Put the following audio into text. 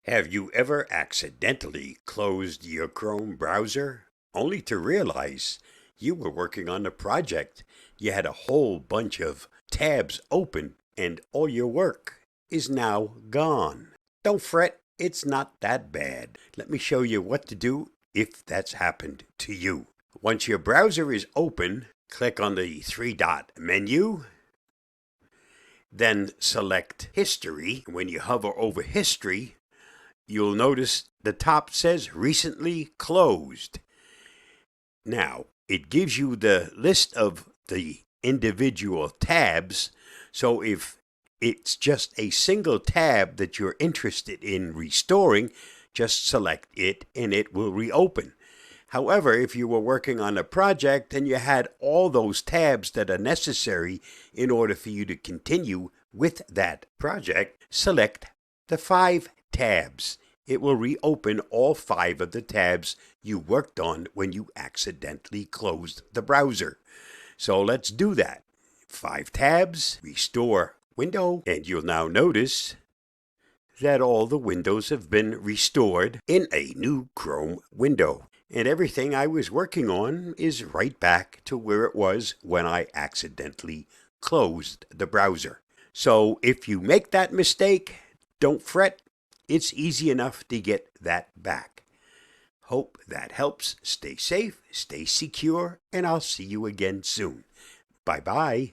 Have you ever accidentally closed your Chrome browser only to realize you were working on a project? You had a whole bunch of tabs open and all your work is now gone. Don't fret, it's not that bad. Let me show you what to do if that's happened to you. Once your browser is open, click on the three-dot menu. Then select History. When you hover over History, you'll notice the top says Recently Closed. Now, it gives you the list of the individual tabs, so if it's just a single tab that you're interested in restoring, just select it and it will reopen. However, if you were working on a project and you had all those tabs that are necessary in order for you to continue with that project, select the 5 tabs. It will reopen all 5 of the tabs you worked on when you accidentally closed the browser. So let's do that. 5 tabs, restore window, and you'll now notice that all the windows have been restored in a new Chrome window. And everything I was working on is right back to where it was when I accidentally closed the browser. So if you make that mistake, don't fret. It's easy enough to get that back. Hope that helps. Stay safe, stay secure, and I'll see you again soon. Bye-bye.